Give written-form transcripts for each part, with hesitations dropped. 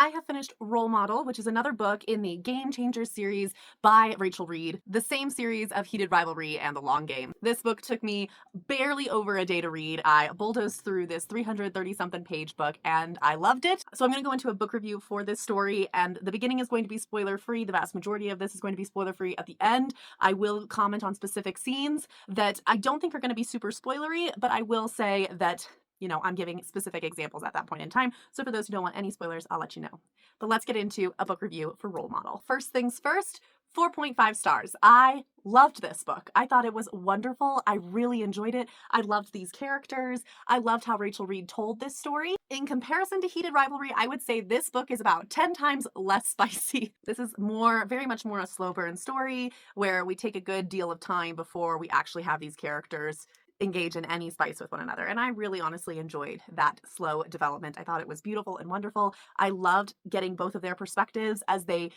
I have finished Role Model, which is another book in the Game Changers series by Rachel Reid, the same series of Heated Rivalry and The Long Game. This book took me barely over a day to read. I bulldozed through this 330-something page book and I loved it. So I'm going to go into a book review for this story, and the beginning is going to be spoiler-free. The vast majority of this is going to be spoiler-free. At the end, I will comment on specific scenes that I don't think are going to be super spoilery, but I will say that I'm giving specific examples at that point in time. So for those who don't want any spoilers, I'll let you know. But let's get into a book review for Role Model. First things first, 4.5 stars. I loved this book. I thought it was wonderful. I really enjoyed it. I loved these characters. I loved how Rachel Reid told this story. In comparison to Heated Rivalry, I would say this book is about 10 times less spicy. This is very much more a slow burn story where we take a good deal of time before we actually have these characters engage in any spice with one another. And I really honestly enjoyed that slow development. I thought it was beautiful and wonderful. I loved getting both of their perspectives as they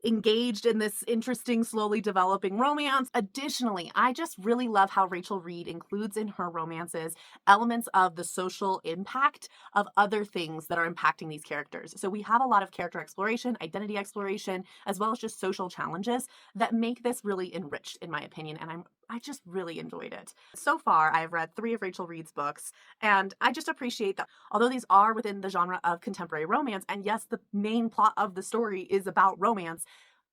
engaged in this interesting, slowly developing romance. Additionally, I just really love how Rachel Reid includes in her romances elements of the social impact of other things that are impacting these characters. So we have a lot of character exploration, identity exploration, as well as just social challenges that make this really enriched, in my opinion, and I just really enjoyed it. So far, I've read 3 of Rachel Reid's books, and I just appreciate that although these are within the genre of contemporary romance, and yes, the main plot of the story is about romance,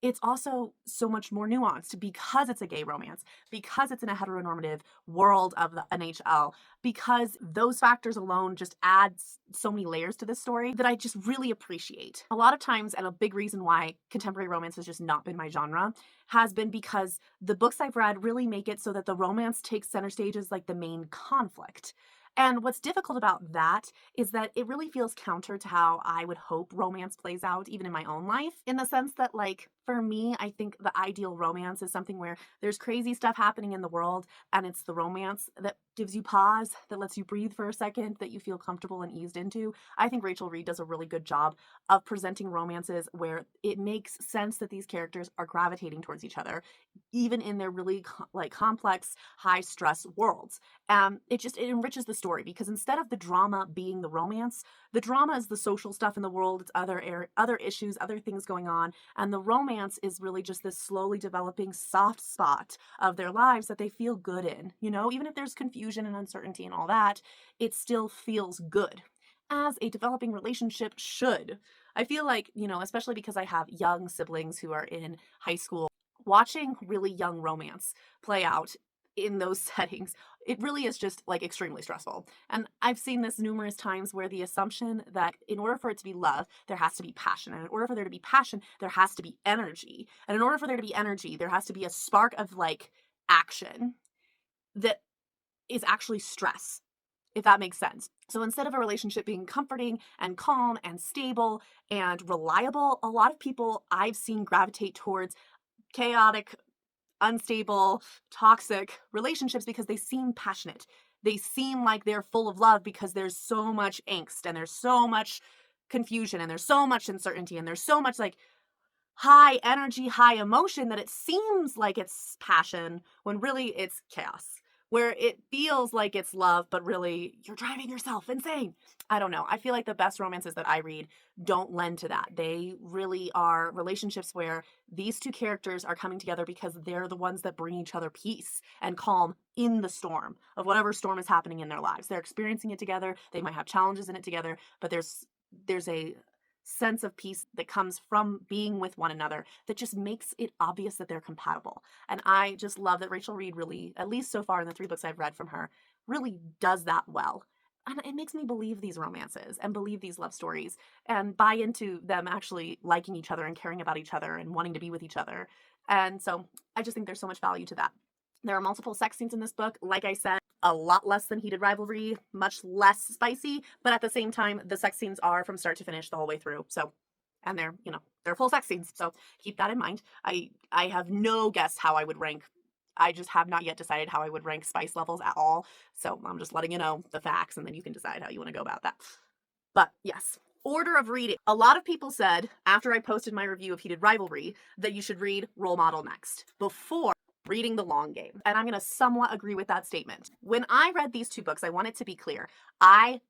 it's also so much more nuanced because it's a gay romance, because it's in a heteronormative world of the NHL, because those factors alone just add so many layers to this story that I just really appreciate. A lot of times, and a big reason why contemporary romance has just not been my genre, has been because the books I've read really make it so that the romance takes center stage as like the main conflict. And what's difficult about that is that it really feels counter to how I would hope romance plays out even in my own life, in the sense that, like, for me, I think the ideal romance is something where there's crazy stuff happening in the world and it's the romance that gives you pause, that lets you breathe for a second, that you feel comfortable and eased into. I think Rachel Reid does a really good job of presenting romances where it makes sense that these characters are gravitating towards each other, even in their really complex, high stress worlds. It enriches the story because instead of the drama being the romance, the drama is the social stuff in the world. It's other issues, other things going on, and the romance is really just this slowly developing soft spot of their lives that they feel good in. Even if there's confusion and uncertainty and all that, it still feels good, as a developing relationship should. I feel like, especially because I have young siblings who are in high school, watching really young romance play out in those settings, it really is just like extremely stressful. And I've seen this numerous times where the assumption that in order for it to be love, there has to be passion. And in order for there to be passion, there has to be energy. And in order for there to be energy, there has to be a spark of like action that is actually stress, if that makes sense. So instead of a relationship being comforting and calm and stable and reliable, a lot of people I've seen gravitate towards chaotic, unstable, toxic relationships because they seem passionate. They seem like they're full of love because there's so much angst and there's so much confusion and there's so much uncertainty and there's so much like high energy, high emotion that it seems like it's passion when really it's chaos. Where it feels like it's love, but really you're driving yourself insane. I don't know. I feel like the best romances that I read don't lend to that. They really are relationships where these two characters are coming together because they're the ones that bring each other peace and calm in the storm of whatever storm is happening in their lives. They're experiencing it together. They might have challenges in it together, but there's a sense of peace that comes from being with one another that just makes it obvious that they're compatible. And I just love that Rachel Reid really, at least so far in the 3 books I've read from her, really does that well. And it makes me believe these romances and believe these love stories and buy into them actually liking each other and caring about each other and wanting to be with each other. And so I just think there's so much value to that. There are multiple sex scenes in this book. Like I said, a lot less than Heated Rivalry, much less spicy, but at the same time, the sex scenes are from start to finish the whole way through. So, and they're full sex scenes. So keep that in mind. I have no guess how I would rank. I just have not yet decided how I would rank spice levels at all. So I'm just letting you know the facts and then you can decide how you want to go about that. But yes, order of reading. A lot of people said after I posted my review of Heated Rivalry that you should read Role Model next before reading The Long Game. And I'm going to somewhat agree with that statement. When I read these 2 books, I want it to be clear. I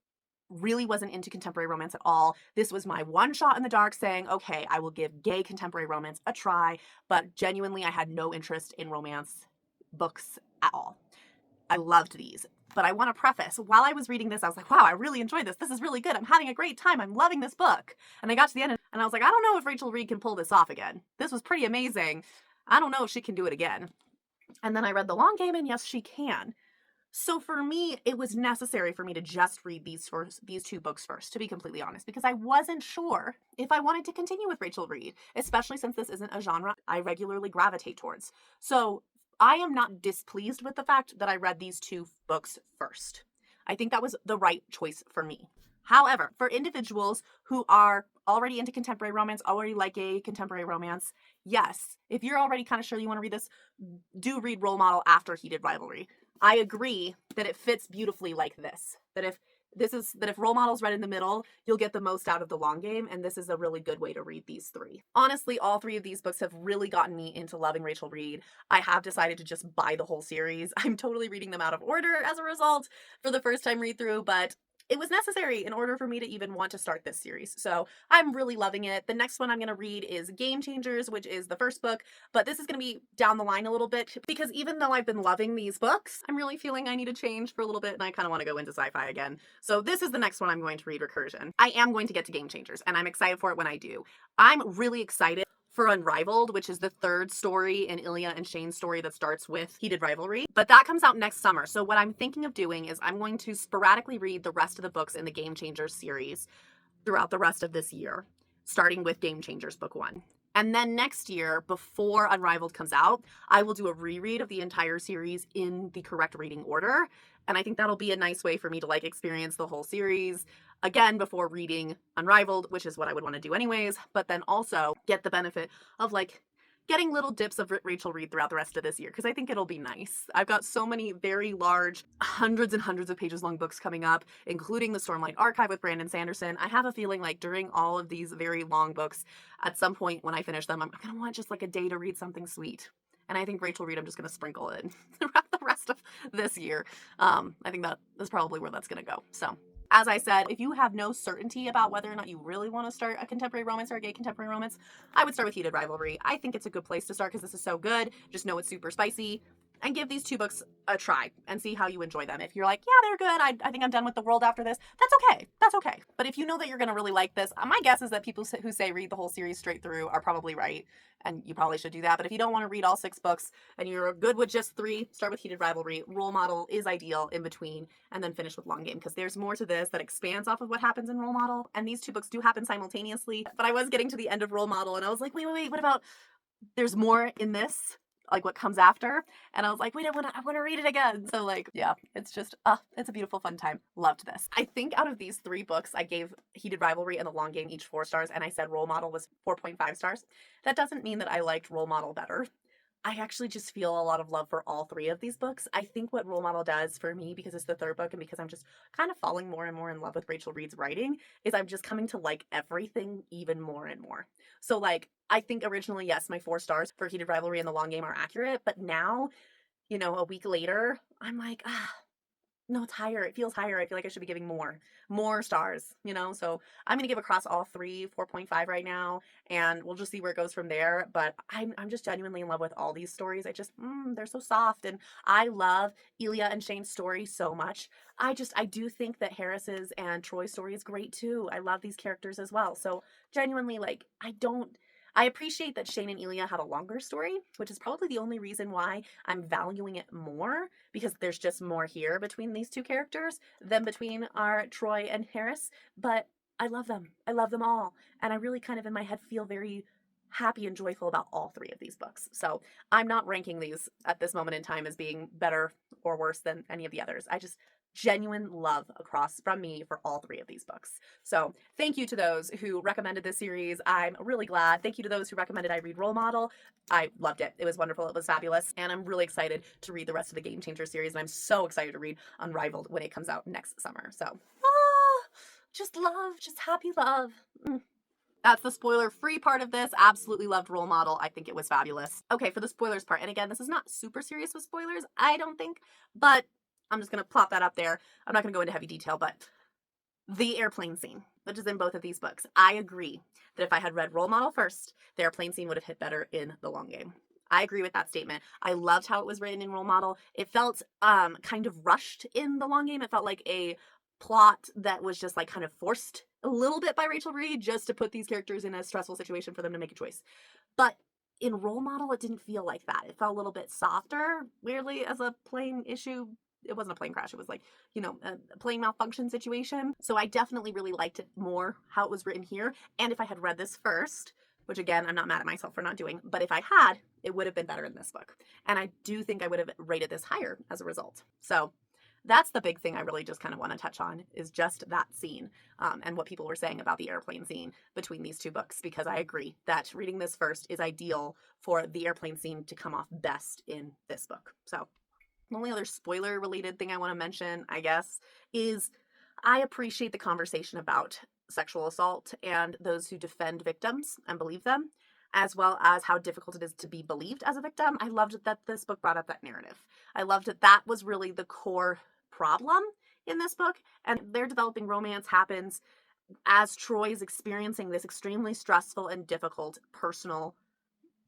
really wasn't into contemporary romance at all. This was my one shot in the dark saying, okay, I will give gay contemporary romance a try, but genuinely I had no interest in romance books at all. I loved these. But I want to preface, while I was reading this, I was like, wow, I really enjoyed this. This is really good. I'm having a great time. I'm loving this book. And I got to the end and I was like, I don't know if Rachel Reid can pull this off again. This was pretty amazing. I don't know if she can do it again. And then I read The Long Game, and yes, she can. So for me, it was necessary for me to just read these two books first, to be completely honest, because I wasn't sure if I wanted to continue with Rachel Reid, especially since this isn't a genre I regularly gravitate towards. So I am not displeased with the fact that I read these two books first. I think that was the right choice for me. However, for individuals who are already into contemporary romance, already like gay contemporary romance, yes, if you're already kind of sure you want to read this, do read Role Model after Heated Rivalry. I agree that it fits beautifully like this. That if Role Model's read in the middle, you'll get the most out of The Long Game, and this is a really good way to read these three. Honestly, all three of these books have really gotten me into loving Rachel Reid. I have decided to just buy the whole series. I'm totally reading them out of order as a result for the first time read through, but it was necessary in order for me to even want to start this series. So I'm really loving it. The next one I'm going to read is Game Changers, which is the first book, but this is going to be down the line a little bit because even though I've been loving these books, I'm really feeling I need a change for a little bit and I kind of want to go into sci-fi again. So this is the next one I'm going to read, Recursion. I am going to get to Game Changers and I'm excited for it when I do. I'm really excited for Unrivaled, which is the third story in Ilya and Shane's story that starts with Heated Rivalry. But that comes out next summer. So what I'm thinking of doing is I'm going to sporadically read the rest of the books in the Game Changers series throughout the rest of this year, starting with Game Changers Book 1. And then next year, before Unrivaled comes out, I will do a reread of the entire series in the correct reading order. And I think that'll be a nice way for me to like experience the whole series again before reading Unrivaled, which is what I would want to do anyways, but then also get the benefit of like getting little dips of Rachel Reid throughout the rest of this year because I think it'll be nice. I've got so many very large, hundreds and hundreds of pages long books coming up, including the Stormlight Archive with Brandon Sanderson. I have a feeling like during all of these very long books, at some point when I finish them, I'm going to want just like a day to read something sweet. And I think Rachel Reid, I'm just going to sprinkle in throughout the rest of this year. I think that is probably where that's going to go. So as I said, if you have no certainty about whether or not you really want to start a contemporary romance or a gay contemporary romance, I would start with Heated Rivalry. I think it's a good place to start because this is so good. Just know it's super spicy. And give these two books a try and see how you enjoy them. If you're like, yeah, they're good, I think I'm done with the world after this, that's okay. That's okay. But if you know that you're going to really like this, my guess is that people who say read the whole series straight through are probably right. And you probably should do that. But if you don't want to read all 6 books and you're good with just 3, start with Heated Rivalry. Role Model is ideal in between, and then finish with Long Game because there's more to this that expands off of what happens in Role Model. And these 2 books do happen simultaneously. But I was getting to the end of Role Model and I was like, wait, what about there's more in this? Like what comes after, and I was like, wait, I want to read it again. So like, yeah, it's just it's a beautiful fun time. Loved this. I think out of these 3 books, I gave Heated Rivalry and The Long Game each 4 stars, and I said Role Model was 4.5 stars. That doesn't mean that I liked Role Model better. I actually just feel a lot of love for all 3 of these books. I think what Role Model does for me, because it's the 3rd book and because I'm just kind of falling more and more in love with Rachel Reid's writing, is I'm just coming to like everything even more and more. So like, I think originally, yes, my 4 stars for Heated Rivalry and The Long Game are accurate, but now, a week later, I'm like, no, it's higher. It feels higher. I feel like I should be giving more stars, So I'm going to give across all 3, 4.5 right now, and we'll just see where it goes from there. But I'm just genuinely in love with all these stories. They're so soft, and I love Ilya and Shane's story so much. I do think that Harris's and Troy's story is great too. I love these characters as well. So genuinely, like, I appreciate that Shane and Ilya have a longer story, which is probably the only reason why I'm valuing it more, because there's just more here between these 2 characters than between our Troy and Harris. But I love them. I love them all. And I really kind of in my head feel very happy and joyful about all 3 of these books. So I'm not ranking these at this moment in time as being better or worse than any of the others. I just genuine love across from me for all 3 of these books. So thank you to those who recommended this series. I'm really glad. Thank you to those who recommended I read Role Model. I loved it. It was wonderful. It was fabulous. And I'm really excited to read the rest of the Game Changer series. And I'm so excited to read Unrivaled when it comes out next summer. So just love, just happy love. That's the spoiler-free part of this. Absolutely loved Role Model. I think it was fabulous. Okay, for the spoilers part, and again, this is not super serious with spoilers, I don't think, but I'm just going to plop that up there. I'm not going to go into heavy detail, but The airplane scene, which is in both of these books. I agree that if I had read Role Model first, the airplane scene would have hit better in The Long Game. I agree with that statement. I loved how it was written in Role Model. It felt kind of rushed in The Long Game. It felt like a plot that was just like kind of forced a little bit by Rachel Reid just to put these characters in a stressful situation for them to make a choice. But in Role Model, it didn't feel like that. It felt a little bit softer, weirdly, as a plane issue. It wasn't a plane crash. It was like, a plane malfunction situation. So I definitely really liked it more how it was written here. And if I had read this first, which again, I'm not mad at myself for not doing, but if I had, it would have been better in this book. And I do think I would have rated this higher as a result. So that's the big thing I really just kind of want to touch on, is just that scene, and what people were saying about the airplane scene between these two books, because I agree that reading this first is ideal for the airplane scene to come off best in this book. So the only other spoiler related thing I want to mention, I guess, is I appreciate the conversation about sexual assault and those who defend victims and believe them, as well as how difficult it is to be believed as a victim. I loved that this book brought up that narrative. I loved that that was really the core problem in this book, and their developing romance happens as Troy is experiencing this extremely stressful and difficult personal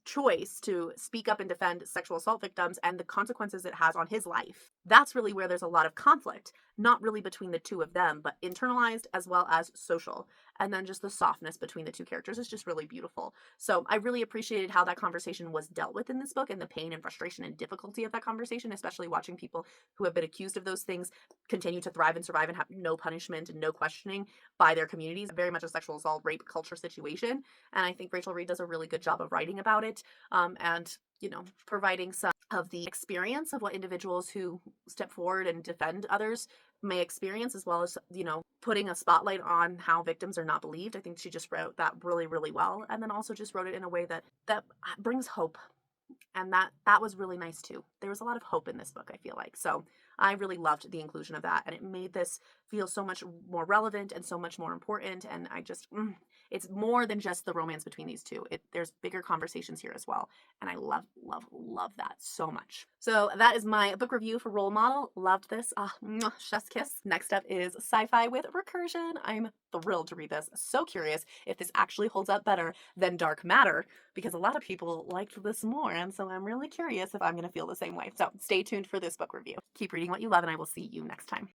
choice to speak up and defend sexual assault victims and the consequences it has on his life. That's really where there's a lot of conflict, not really between the two of them, but internalized as well as social. And then just the softness between the two characters is just really beautiful. So I really appreciated how that conversation was dealt with in this book, and the pain and frustration and difficulty of that conversation, especially watching people who have been accused of those things continue to thrive and survive and have no punishment and no questioning by their communities. Very much a sexual assault, rape culture situation. And I think Rachel Reid does a really good job of writing about it, and providing some of the experience of what individuals who step forward and defend others may experience, as well as putting a spotlight on how victims are not believed. I think she just wrote that really, really well, and then also just wrote it in a way that brings hope, and that was really nice too. There was a lot of hope in this book, I feel like. So I really loved the inclusion of that, and it made this feel so much more relevant and so much more important. And I just it's more than just the romance between these two. There's bigger conversations here as well, and I love, love, love that so much. So that is my book review for Role Model. Loved this. Chef's kiss. Next up is Sci-Fi with Recursion. I'm thrilled to read this. So curious if this actually holds up better than Dark Matter, because a lot of people liked this more, and so I'm really curious if I'm going to feel the same way. So stay tuned for this book review. Keep reading what you love, and I will see you next time.